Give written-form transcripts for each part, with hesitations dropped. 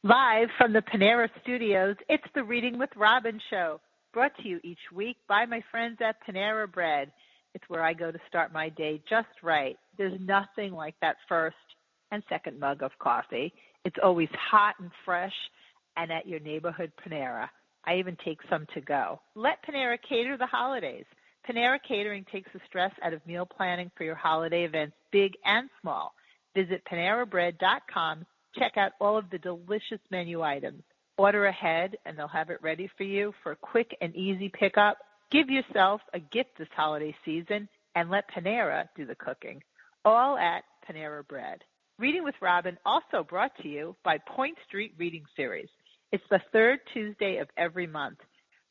Live from the Panera Studios, it's the Reading with Robin show, brought to you each week by my friends at Panera Bread. It's where I go to start my day just right. There's nothing like that first and second mug of coffee. It's always hot and fresh and at your neighborhood Panera. I even take some to go. Let Panera cater the holidays. Panera Catering takes the stress out of meal planning for your holiday events, big and small. Visit PaneraBread.com. Check out all of the delicious menu items. Order ahead, and they'll have it ready for you for a quick and easy pickup. Give yourself a gift this holiday season, and let Panera do the cooking. All at Panera Bread. Reading with Robin also brought to you by Point Street Reading Series. It's the third Tuesday of every month.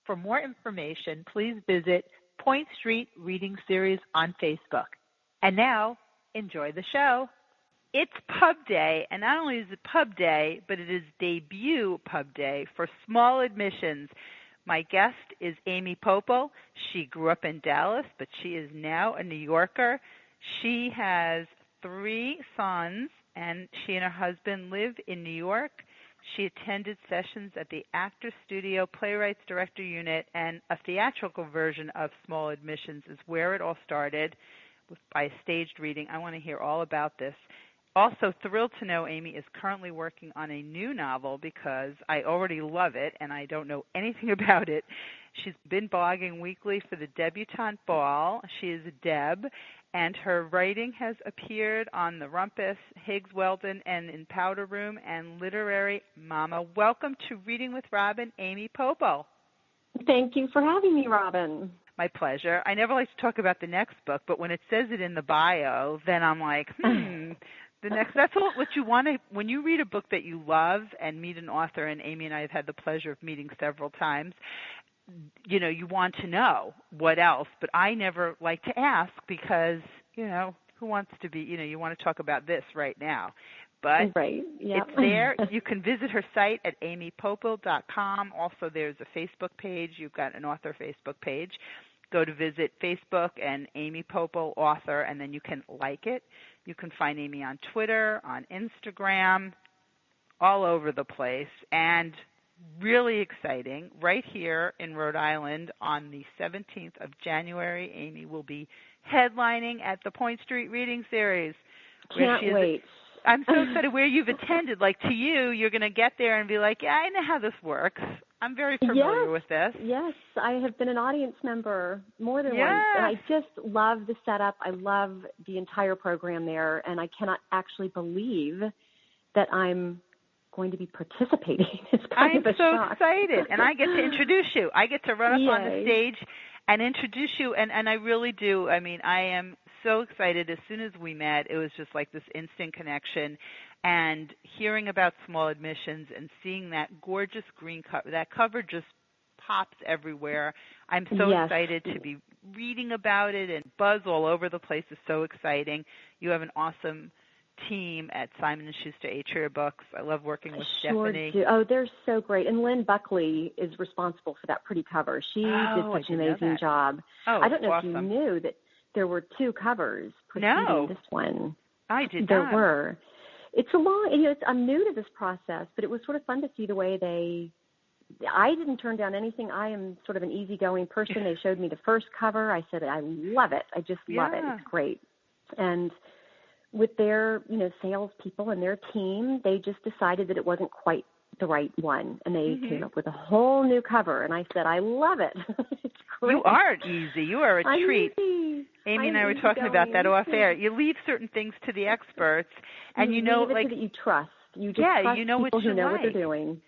For more information, please visit Point Street Reading Series on Facebook. And now, enjoy the show. It's Pub Day, and not only is it Pub Day, but it is debut Pub Day for small admissions. My guest is Amy Poeppel. She grew up in Dallas, but she is now a New Yorker. She has 3 sons, and she and her husband live in New York. She attended sessions at the Actors Studio Playwrights Director Unit, and a theatrical version of Small Admissions is where it all started by staged reading. I want to hear all about this. Also thrilled to know Amy is currently working on a new novel because I already love it and I don't know anything about it. She's been blogging weekly for the Debutante Ball. She is a Deb, and her writing has appeared on The Rumpus, Higgs Weldon, and in Powder Room and Literary Mama. Welcome to Reading with Robin, Amy Poeppel. Thank you for having me, Robin. My pleasure. I never like to talk about the next book, but when it says it in the bio, then I'm like, that's what you want to, when you read a book that you love and meet an author, and Amy and I have had the pleasure of meeting several times, you know, you want to know what else, but I never like to ask because, you know, who wants to be, you know, you want to talk about this right now. But right, yep. It's there. You can visit her site at amypoeppel.com. Also, there's a Facebook page. You've got an author Facebook page. Go to visit Facebook and Amy Poeppel, author, and then you can like it. You can find Amy on Twitter, on Instagram, all over the place. And really exciting, right here in Rhode Island on the 17th of January, Amy will be headlining at the Point Street Reading Series. Can't wait. I'm so excited where you've attended. Like, to you, you're going to get there and be like, yeah, I know how this works. I'm very familiar with this. Yes, I have been an audience member more than once. And I just love the setup. I love the entire program there. And I cannot actually believe that I'm going to be participating. It's kind of a shock. I'm so excited. And I get to introduce you. I get to run up on the stage and introduce you. And I really do. I mean, I am so excited. As soon as we met, it was just like this instant connection. And hearing about Small Admissions and seeing that gorgeous green cover, that cover just pops everywhere. I'm so excited to be reading about it, and buzz all over the place is so exciting. You have an awesome team at Simon & Schuster Atria Books. I love working with Stephanie. Do. Oh, they're so great. And Lynn Buckley is responsible for that pretty cover. She did such an amazing job. Oh, I don't know awesome. if you knew that there were 2 covers preceding this one. I did not. There were. It's a long, you know, I'm new to this process, but it was sort of fun to see the way I didn't turn down anything. I am sort of an easygoing person. They showed me the first cover. I said, I love it. I just love it. It's great. And with their, you know, salespeople and their team, they just decided that it wasn't quite the right one. And they came up with a whole new cover. And I said, I love it. It's great. You aren't easy. You are a treat. Amy and I were talking about that off air. You leave certain things to the experts, and you know, like, that you trust. You just trust you know people what you who know like. what they're doing.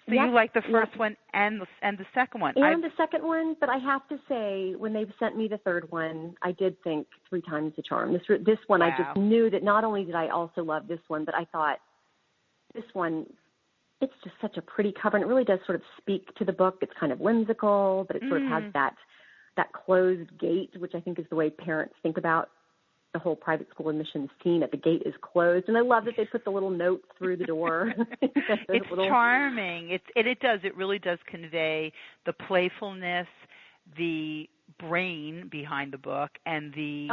So you like the first one and the second one. And the second one, but I have to say, when they sent me the third one, I did think 3 times the charm. This one, I just knew that not only did I also love this one, but I thought this one, it's just such a pretty cover, and it really does sort of speak to the book. It's kind of whimsical, but it sort of has that closed gate, which I think is the way parents think about the whole private school admissions scene. That the gate is closed, and I love that they put the little note through the door. It's charming. It really does convey the playfulness, the brain behind the book, and the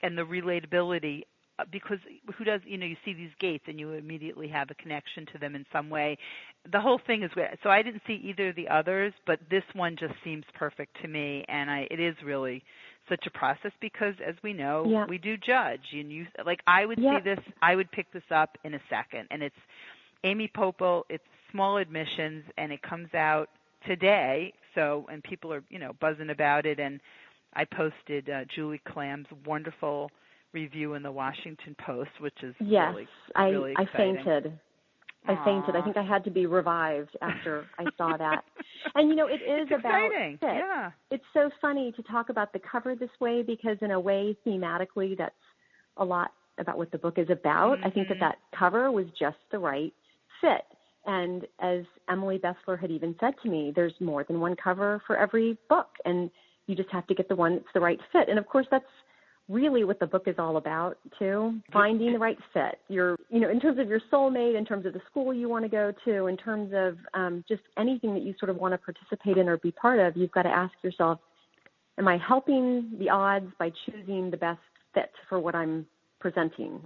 relatability because who does, you see these gates and you immediately have a connection to them in some way. The whole thing is weird. So I didn't see either of the others, but this one just seems perfect to me, and it is really such a process because, as we know, we do judge. And I would see this, I would pick this up in a second, and it's Amy Poeppel. It's small admissions, and it comes out today. So, and people are, buzzing about it, and I posted Julie Clam's wonderful review in the Washington Post, which is really exciting. I fainted. I fainted. I think I had to be revived after I saw that. And, it is it's about exciting. fit. Yeah. It's so funny to talk about the cover this way because, in a way, thematically, that's a lot about what the book is about. I think that cover was just the right fit. And as Emily Bessler had even said to me, there's more than one cover for every book, and you just have to get the one that's the right fit. And, of course, that's really what the book is all about, too, finding the right fit. In terms of your soulmate, in terms of the school you want to go to, in terms of just anything that you sort of want to participate in or be part of, you've got to ask yourself, am I helping the odds by choosing the best fit for what I'm presenting?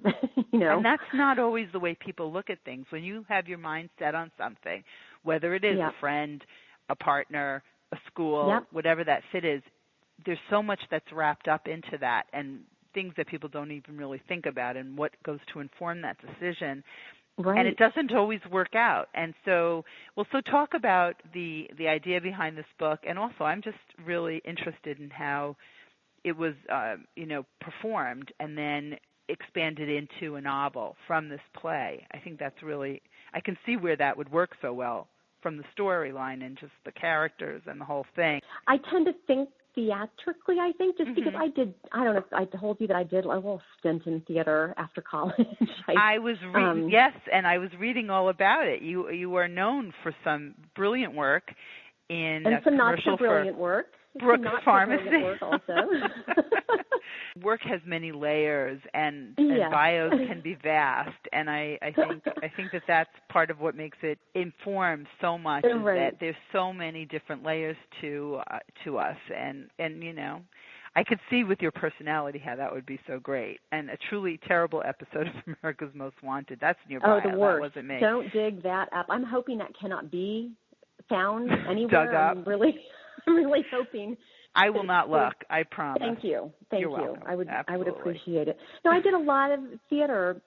And that's not always the way people look at things. When you have your mind set on something, whether it is a friend, a partner, a school, whatever that fit is, there's so much that's wrapped up into that and things that people don't even really think about and what goes to inform that decision. Right. And it doesn't always work out. And so talk about the idea behind this book. And also, I'm just really interested in how it was, performed and then expanded into a novel from this play. I think that's really, I can see where that would work so well from the storyline and just the characters and the whole thing. I tend to think theatrically, I think, just because I don't know if I told you that I did a little stint in theater after college. I was reading, yes, and I was reading all about it. You are known for some brilliant work in and some not so brilliant work. Brooks Pharmacy. Work also. Work has many layers, and bios can be vast, and I think that that's part of what makes it inform so much. Is that there's so many different layers to us, and I could see with your personality how that would be so great. And a truly terrible episode of America's Most Wanted. That's in your bio. Oh, the worst. That wasn't me. Don't dig that up. I'm hoping that cannot be found anywhere. Dug up. I'm really hoping. I will not look. I promise. Thank you. You're welcome. I would Absolutely. appreciate it. No, I did a lot of theater.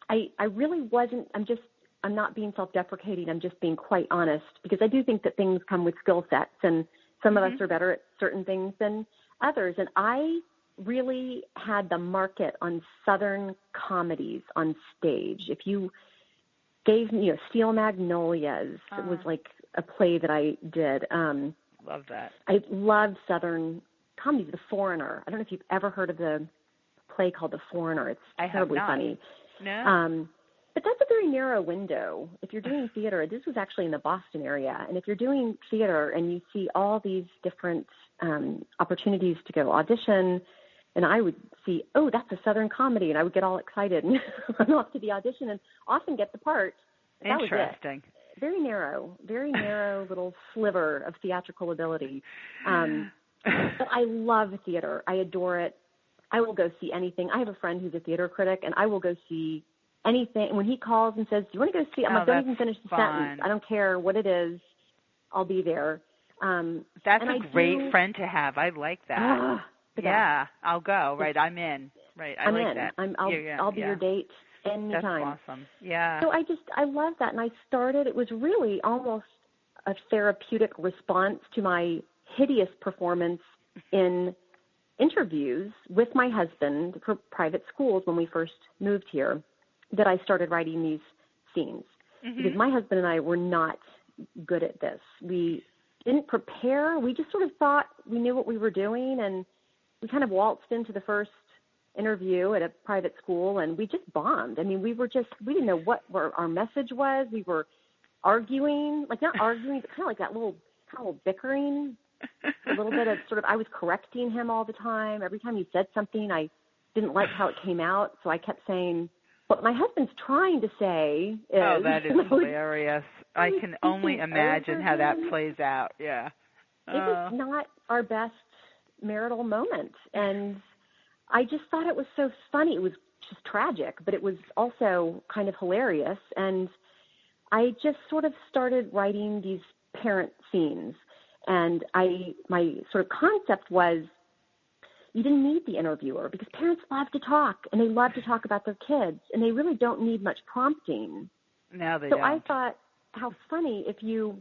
I really wasn't. I'm not being self-deprecating. I'm just being quite honest because I do think that things come with skill sets, and some of us are better at certain things than others. And I really had the market on Southern comedies on stage. If you gave me, Steel Magnolias, it was like a play that I did. Love that. I love Southern comedies. The Foreigner. I don't know if you've ever heard of the play called The Foreigner. It's terribly funny. No. But that's a very narrow window. If you're doing theater, this was actually in the Boston area, and if you're doing theater and you see all these different opportunities to go audition, and I would see, oh, that's a Southern comedy, and I would get all excited and run off to the audition and often get the part. That Interesting. Was it. Very narrow little sliver of theatrical ability. But I love theater. I adore it. I will go see anything. I have a friend who's a theater critic, and I will go see anything. When he calls and says, do you want to go see? I'm like, don't even finish the sentence. I don't care what it is. I'll be there. That's a great friend to have. I like that. Yeah, I'll go. Right, I'm in. Right, I like that. I'll be your date. Anytime. That's awesome. Yeah. So I love that. And it was really almost a therapeutic response to my hideous performance in interviews with my husband for private schools when we first moved here, that I started writing these scenes. Because my husband and I were not good at this. We didn't prepare. We just sort of thought we knew what we were doing, and we kind of waltzed into the first interview at a private school, and we just bombed. I mean, we didn't know what our message was. We were arguing, not arguing, but kind of like that little bickering, a little bit of sort of, I was correcting him all the time. Every time he said something, I didn't like how it came out, so I kept saying, what my husband's trying to say is... Oh, that is hilarious. I can only imagine how that plays out, yeah. It was not our best marital moment, and I just thought it was so funny. It was just tragic, but it was also kind of hilarious. And I just sort of started writing these parent scenes. And my sort of concept was you didn't need the interviewer because parents love to talk, and they love to talk about their kids, and they really don't need much prompting. No, they don't. So I thought, how funny if you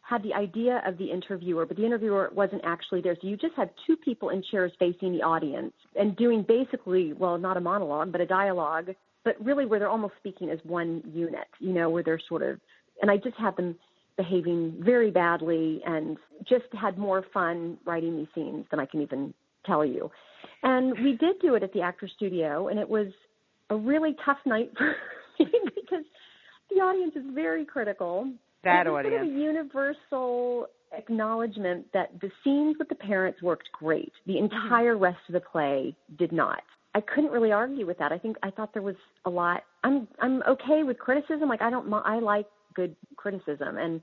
had the idea of the interviewer, but the interviewer wasn't actually there. So you just had two people in chairs facing the audience and doing basically, well, not a monologue, but a dialogue, but really where they're almost speaking as one unit, where they're sort of, and I just had them behaving very badly and just had more fun writing these scenes than I can even tell you. And we did do it at the Actors Studio, and it was a really tough night for me because the audience is very critical. That it was audience. Sort of a universal acknowledgement that the scenes with the parents worked great. The entire rest of the play did not. I couldn't really argue with that. I thought there was a lot. I'm okay with criticism. Like I like good criticism, and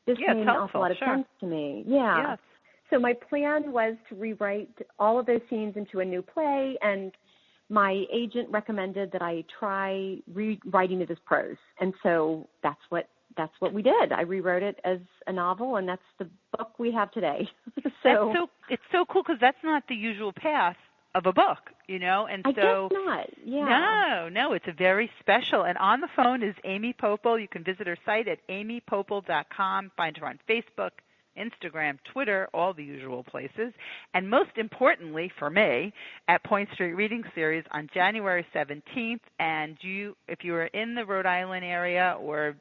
this made an awful lot of sense to me. Yeah. Yes. So my plan was to rewrite all of those scenes into a new play, and my agent recommended that I try rewriting it as prose. And so that's what we did. I rewrote it as a novel, and that's the book we have today. It's so cool because that's not the usual path of a book, and I guess not. Yeah. No, it's a very special. And on the phone is Amy Poeppel. You can visit her site at amypoeppel.com. Find her on Facebook, Instagram, Twitter, all the usual places. And most importantly for me, at Point Street Reading Series on January 17th. And if you are in the Rhode Island area or,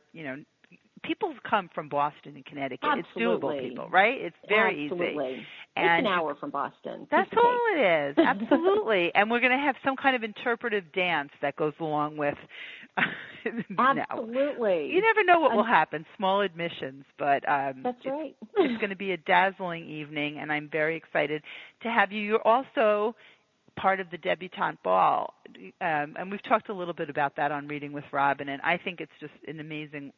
people come from Boston and Connecticut. Absolutely. It's doable, people, right? It's very Absolutely. easy. And it's an hour from Boston. That's all it is. Absolutely. And we're going to have some kind of interpretive dance that goes along with. Absolutely. You never know what will happen. Small admissions, but that's right. It's going to be a dazzling evening, and I'm very excited to have you. You're also part of the debutante ball, and we've talked a little bit about that on Reading with Robin, and I think it's just an amazing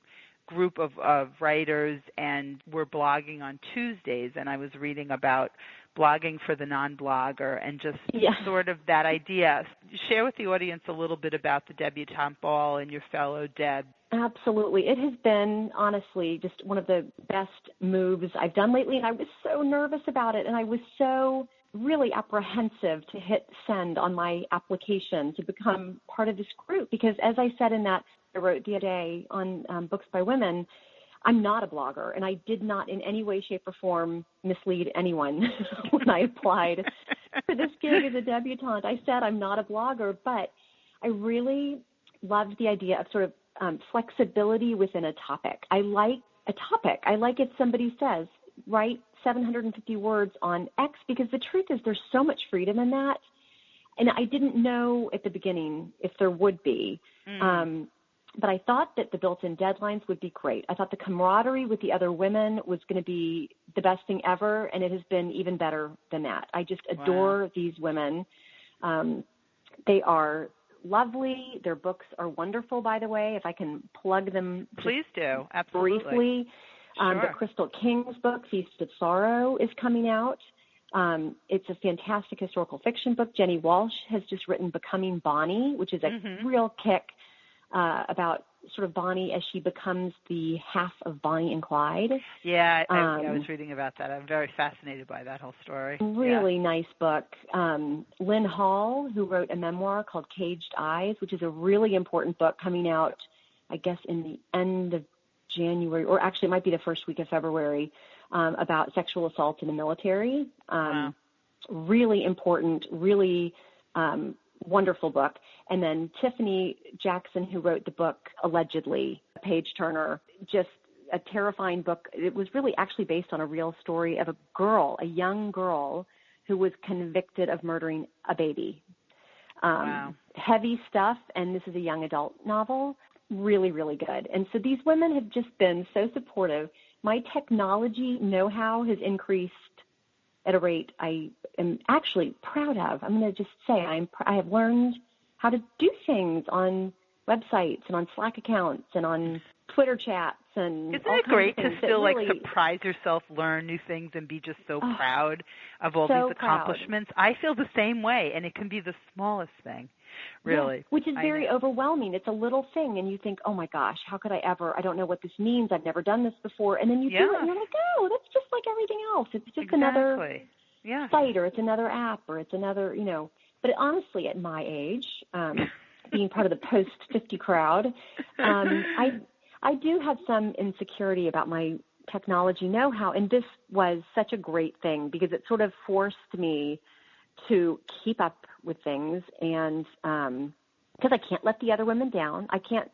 group of writers, and we're blogging on Tuesdays, and I was reading about blogging for the non-blogger and just sort of that idea. Share with the audience a little bit about the debutante ball and your fellow Deb. Absolutely. It has been, honestly, just one of the best moves I've done lately, and I was so nervous about it, and I was so really apprehensive to hit send on my application to become part of this group because, as I said in that I wrote the other day on Books by Women, I'm not a blogger, and I did not in any way, shape, or form mislead anyone when I applied for this gig as a debutante. I said I'm not a blogger, but I really loved the idea of sort of flexibility within a topic. I like a topic. I like if somebody says, write 750 words on X, because the truth is there's so much freedom in that, and I didn't know at the beginning if there would be. But I thought that the built-in deadlines would be great. I thought the camaraderie with the other women was going to be the best thing ever, and it has been even better than that. I just adore these women. They are lovely. Their books are wonderful, by the way, if I can plug them. Please do. Absolutely. Briefly. But Crystal King's book, Feast of Sorrow, is coming out. It's a fantastic historical fiction book. Jenny Walsh has just written Becoming Bonnie, which is a real kick about sort of Bonnie as she becomes the half of Bonnie and Clyde. Yeah, I was reading about that. I'm very fascinated by that whole story. Really nice book. Lynn Hall, who wrote a memoir called Caged Eyes, which is a really important book coming out, I guess, in the end of January, or actually it might be the first week of February, about sexual assault in the military. Really important, really wonderful book. And then Tiffany Jackson, who wrote the book Allegedly, a page-turner, just a terrifying book. It was really actually based on a real story of a young girl who was convicted of murdering a baby. Heavy stuff, and this is a young adult novel. Really, really good. And so these women have just been so supportive. My technology know-how has increased at a rate I am actually proud of. I'm going to just say I have learned how to do things on websites and on Slack accounts and on Twitter chats. And isn't it great to still really, surprise yourself, learn new things, and be just so proud of all these accomplishments? I feel the same way, and it can be the smallest thing. really. Yeah, which is very overwhelming. It's a little thing, and you think, oh, my gosh, how could I ever? I don't know what this means. I've never done this before. And then you do it, and you're like, oh, that's just like everything else. It's just another site, or it's another app, or it's another, But honestly, at my age, being part of the post-50 crowd, I do have some insecurity about my technology know-how, and this was such a great thing because it sort of forced me to keep up with things, and because I can't let the other women down. I can't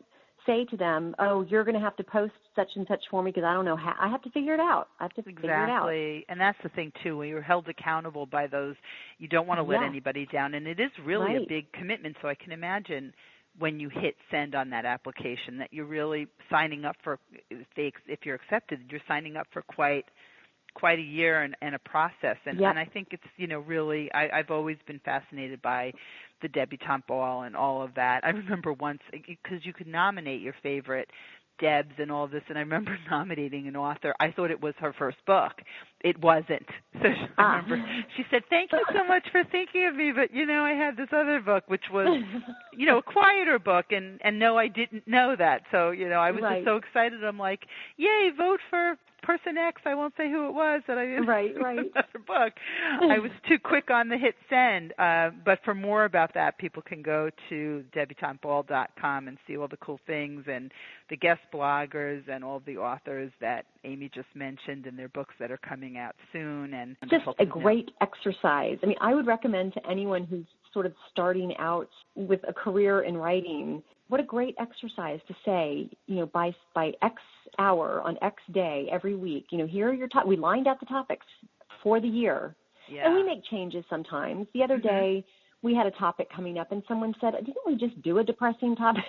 say to them, oh, you're going to have to post such and such for me because I don't know how. I have to figure it out. I have to figure it out. Exactly. And that's the thing, too. When you're held accountable by those, you don't want to let anybody down. And it is really a big commitment. So I can imagine when you hit send on that application that you're really signing up for, if you're accepted, you're signing up for quite a year and a process. And I think it's, really, I've always been fascinated by the debutante ball and all of that. I remember once, because you could nominate your favorite Debs and all this, and I remember nominating an author. I thought it was her first book. It wasn't. So I remember she said, thank you so much for thinking of me, but, I had this other book, which was, a quieter book, and no, I didn't know that. So, I was just so excited. I'm like, yay, vote for person X. I won't say who it was that I didn't another book. I was too quick on the hit send. But for more about that, people can go to debutanteball.com and see all the cool things and the guest bloggers and all the authors that Amy just mentioned and their books that are coming out soon. And just a great exercise. I mean, I would recommend to anyone who's sort of starting out with a career in writing, what a great exercise to say, by X hour on X day every week, here are your we lined out the topics for the year. Yeah. And we make changes sometimes. The other day we had a topic coming up and someone said, didn't we just do a depressing topic?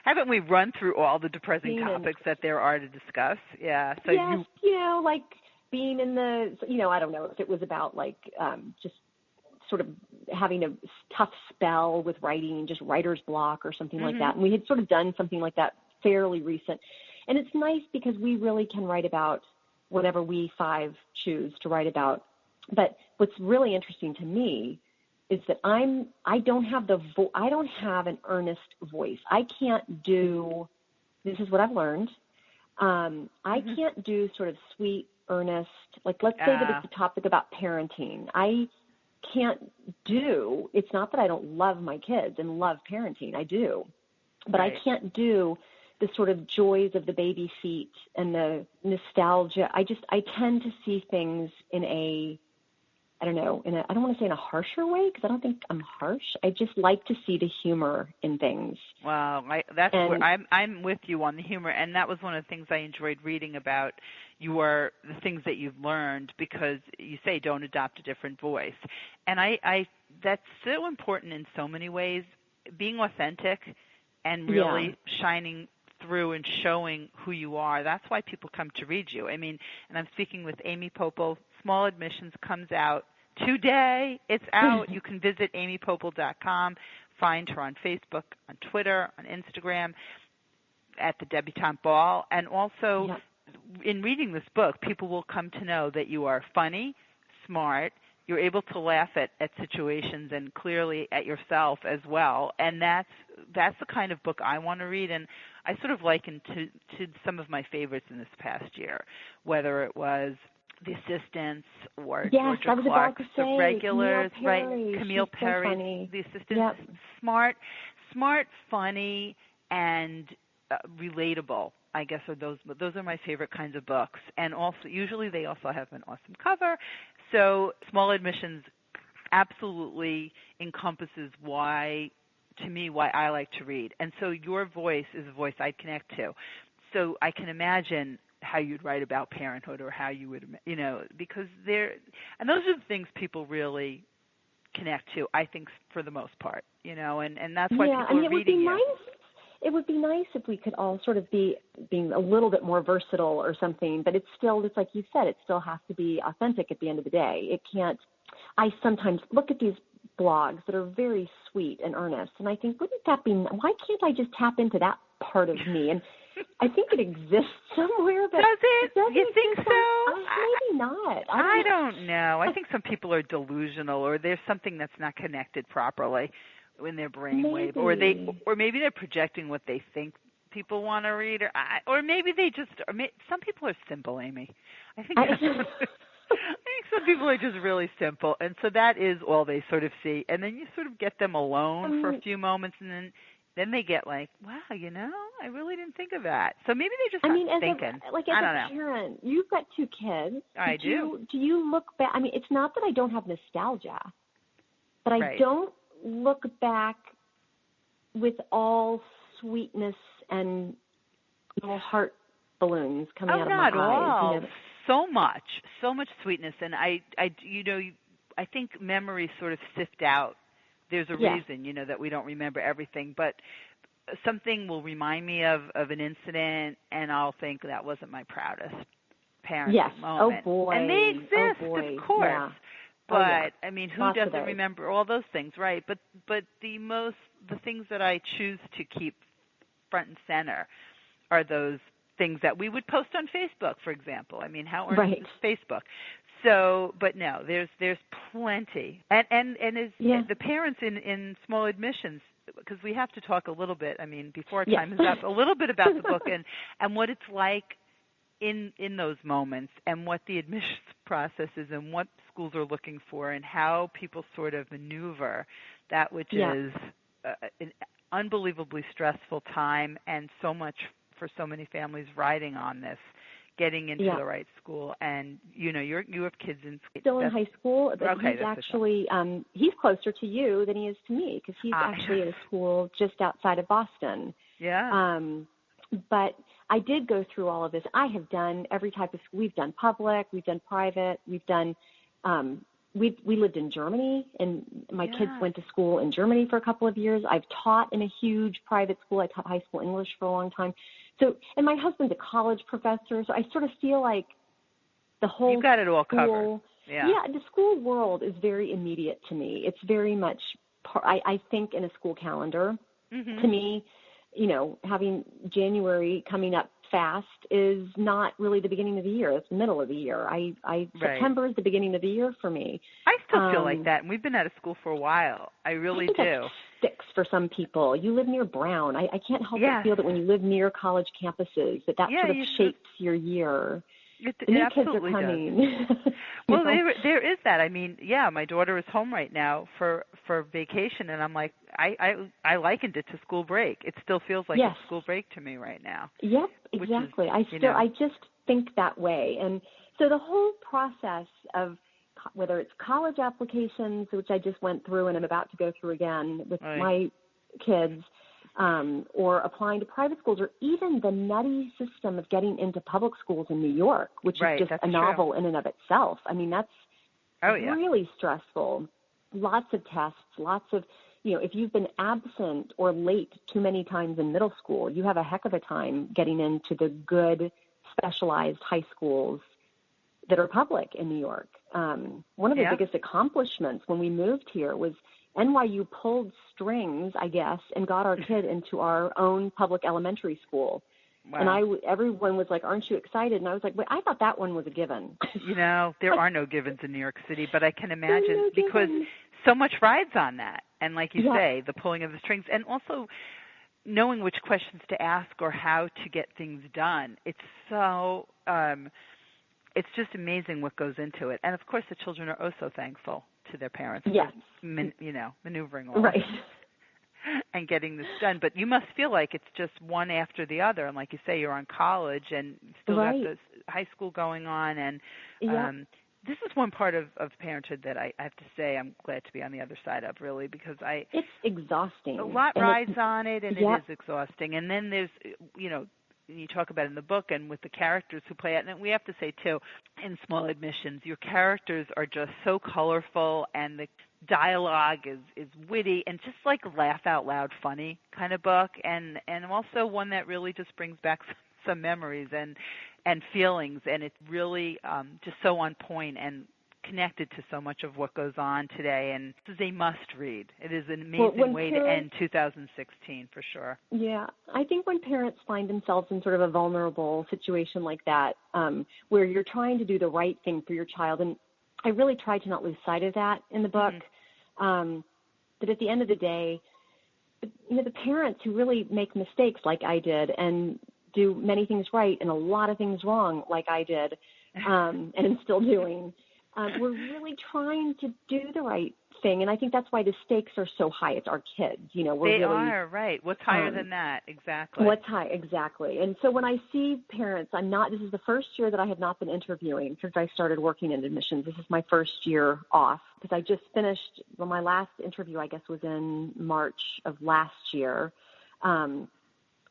Haven't we run through all the depressing topics that there are to discuss? Yeah. So yes, like being in the, I don't know if it was about just sort of having a tough spell with writing, just writer's block or something like that. And we had sort of done something like that fairly recent. And it's nice because we really can write about whatever we five choose to write about. But what's really interesting to me is that I don't have an earnest voice. I can't do, this is what I've learned. I can't do sort of sweet, earnest, let's say that it's a topic about parenting. I can't do, it's not that I don't love my kids and love parenting, I do, but I can't do the sort of joys of the baby feet and the nostalgia. I tend to see things in a, I don't want to say in a harsher way because I don't think I'm harsh. I just like to see the humor in things. Wow, where I'm with you on the humor, and that was one of the things I enjoyed reading about the things that you've learned, because you say don't adopt a different voice, and I that's so important in so many ways. Being authentic and really shining through and showing who you are. That's why people come to read you. I mean, and I'm speaking with Amy Poeppel. Small Admissions comes out today. It's out. You can visit amypoeppel.com, find her on Facebook, on Twitter, on Instagram, at the Debutante Ball. And also, in reading this book, people will come to know that you are funny, smart, you're able to laugh at situations and clearly at yourself as well. And that's the kind of book I want to read. And I sort of liken to some of my favorites in this past year, whether it was The Assistants or Georgia Clark's The Regulars, Camille Perry, The Assistants. Smart, funny, and relatable, I guess, those are my favorite kinds of books. And also, usually they also have an awesome cover. So Small Admissions absolutely encompasses why I like to read. And so your voice is a voice I connect to. So I can imagine how you'd write about parenthood, or how you would, because and those are the things people really connect to, I think, for the most part, and that's why people are reading you. It would be nice if we could all sort of being a little bit more versatile or something, but it's like you said, it still has to be authentic at the end of the day. It can't, I sometimes look at these blogs that are very sweet and earnest, and I think, why can't I just tap into that part of me? And I think it exists somewhere, but does it? You think so? Maybe not. I don't know. I think some people are delusional, or there's something that's not connected properly in their brainwave, or maybe they're projecting what they think people want to read, or maybe they just. Some people are simple, Amy. I think some people are just really simple, and so that is all they sort of see, and then you sort of get them alone for a few moments, and then they get like, wow, I really didn't think of that. So maybe they just thinking. As a parent, you've got 2 kids. I do. Do you look back? I mean, it's not that I don't have nostalgia, but I don't look back with all sweetness and little heart balloons coming out of my eyes. Not all. So much sweetness, and I think memories sort of sift out. There's a reason, that we don't remember everything, but something will remind me of an incident, and I'll think that wasn't my proudest parenting moment. Oh boy. And they exist, of course. Yeah. But I mean, who doesn't remember all those things, right? But the things that I choose to keep front and center are those things that we would post on Facebook, for example. I mean, how earnest is Facebook? So, but no, there's plenty, and as the parents in small admissions, because we have to talk a little bit. I mean, before our time is up, a little bit about the book and what it's like in those moments, and what the admissions process is, and what schools are looking for, and how people sort of maneuver that, which is an unbelievably stressful time, and so much for so many families riding on this, getting into the right school. And you have kids in still in high school, but he's actually he's closer to you than he is to me, because he's actually at a school just outside of Boston. But I did go through all of this. I have done every type of school. We've done public, we've done private, we've done we lived in Germany, and my kids went to school in Germany for a couple of years. I've taught in a huge private school. I taught high school English for a long time. So, and my husband's a college professor, so I sort of feel like the whole you've got it all covered. The school world is very immediate to me. It's very much, I think, in a school calendar. To me, having January coming up fast is not really the beginning of the year. It's the middle of the year. September is the beginning of the year for me. I still feel like that, and we've been out of school for a while. I really do. That sticks for some people. You live near Brown. I can't help but feel that when you live near college campuses, that sort of shapes your year. It new absolutely kids are coming. does. Well, there is that. I mean, my daughter is home right now for vacation, and I'm like, I likened it to school break. It still feels like it's school break to me right now. Yep, exactly. I just think that way. And so the whole process of whether it's college applications, which I just went through and I'm about to go through again with my kids, or applying to private schools, or even the nutty system of getting into public schools in New York, which is just a novel in and of itself. I mean, that's really stressful. Lots of tests, lots of, if you've been absent or late too many times in middle school, you have a heck of a time getting into the good specialized high schools that are public in New York. One of the biggest accomplishments when we moved here was NYU pulled strings, I guess, and got our kid into our own public elementary school. Wow. And everyone was like, "Aren't you excited?" And I was like, "Wait, I thought that one was a given." There are no givens in New York City, but I can imagine because so much rides on that. And like you say, the pulling of the strings, and also knowing which questions to ask or how to get things done. It's so it's just amazing what goes into it. And of course, the children are so thankful to their parents for, maneuvering all this and getting this done. But you must feel like it's just one after the other. And like you say, you're on college and still got this high school going on. And this is one part of parenthood that I have to say I'm glad to be on the other side of, really, because it's exhausting. A lot rides on it, and it is exhausting. And then there's, you talk about it in the book and with the characters who play it. And we have to say, too, in Small Admissions, your characters are just so colorful, and the dialogue is witty and just like laugh out loud funny kind of book, and also one that really just brings back some memories and feelings, and it's really just so on point and connected to so much of what goes on today, and this is a must-read. It is an amazing way to end 2016, for sure. Yeah. I think when parents find themselves in sort of a vulnerable situation like that, where you're trying to do the right thing for your child, and I really try to not lose sight of that in the book, that at the end of the day, the parents who really make mistakes like I did and do many things right and a lot of things wrong like I did, and am still doing, we're really trying to do the right thing. And I think that's why the stakes are so high. It's our kids, They are, right. What's higher than that? Exactly. What's high, exactly. And so when I see parents, this is the first year that I have not been interviewing since I started working in admissions. This is my first year off because I just finished, my last interview, I guess, was in March of last year. And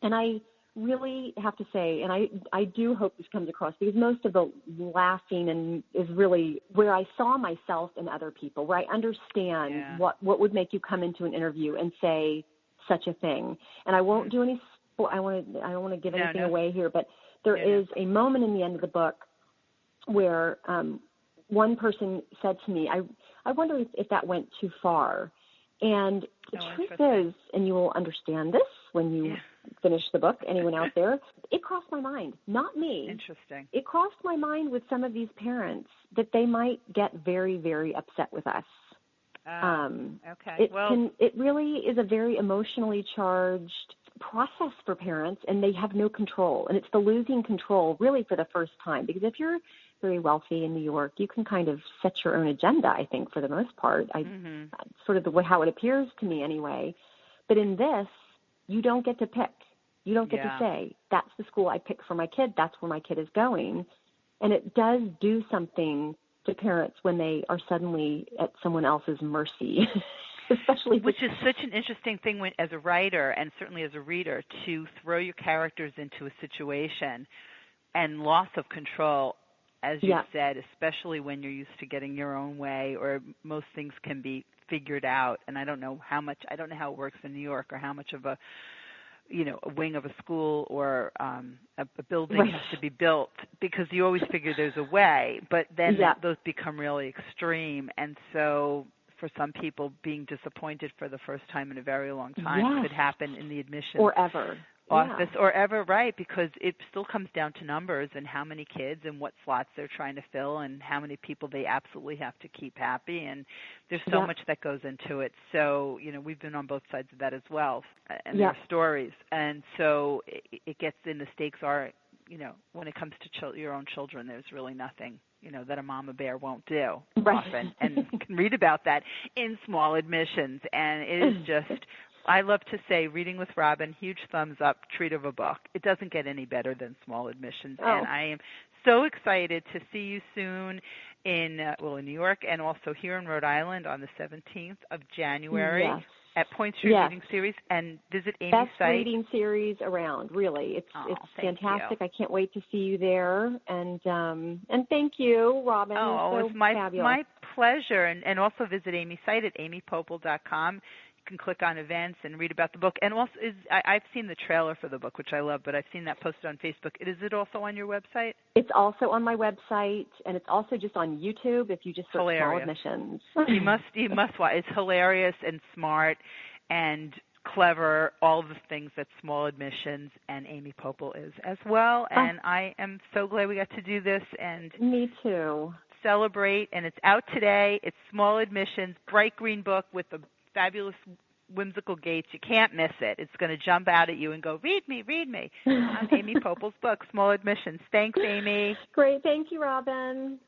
I really have to say, and I do hope this comes across, because most of the laughing and is really where I saw myself in other people, where I understand what would make you come into an interview and say such a thing. And I won't do any, I don't want to give anything away here, but there is a moment in the end of the book where one person said to me, I wonder if that went too far. And the truth is, and you will understand this when you finish the book, anyone out there, it crossed my mind, not me. Interesting. It crossed my mind with some of these parents that they might get very, very upset with us. Okay. It really is a very emotionally charged process for parents, and they have no control. And it's the losing control really for the first time, because if you're very wealthy in New York, you can kind of set your own agenda, I think, for the most part. Sort of the way how it appears to me anyway. But in this, you don't get to pick. You don't get to say, that's the school I picked for my kid, that's where my kid is going. And it does do something to parents when they are suddenly at someone else's mercy. Especially which is such an interesting thing as a writer and certainly as a reader, to throw your characters into a situation and loss of control, as you said, especially when you're used to getting your own way, or most things can be figured out. And I don't know how it works in New York, or how much of a wing of a school or a building has to be built, because you always figure there's a way, but then those become really extreme. And so for some people, being disappointed for the first time in a very long time could happen in the admissions or ever office or ever, right? Because it still comes down to numbers and how many kids and what slots they're trying to fill and how many people they absolutely have to keep happy. And there's so much that goes into it. So, we've been on both sides of that as well, and there are stories. And so it gets in, the stakes are, when it comes to your own children, there's really nothing that a mama bear won't do often. And you can read about that in Small Admissions. And it is just, I love to say, reading with Robin, huge thumbs up, treat of a book. It doesn't get any better than Small Admissions. And I am so excited to see you soon in New York, and also here in Rhode Island on the 17th of January. At Point Street Reading Series, and visit Amy's Best site. reading series around, really. It's fantastic. I can't wait to see you there. And thank you, Robin. It's my pleasure. And also visit Amy's site at amypoeppel.com. You can click on events and read about the book. And also, I've seen the trailer for the book, which I love, but I've seen that posted on Facebook. Is it also on your website? It's also on my website, and it's also just on YouTube if you just search Small Admissions. You must watch. It's hilarious and smart and clever, all the things that Small Admissions and Amy Poeppel is as well. And I am so glad we got to do this. And me too. Celebrate. And it's out today. It's Small Admissions, bright green book with the fabulous whimsical gates. You can't miss it. It's going to jump out at you and go, read me, read me. I'm Amy Poeppel's book, Small Admissions. Thanks, Amy. Great. Thank you, Robin.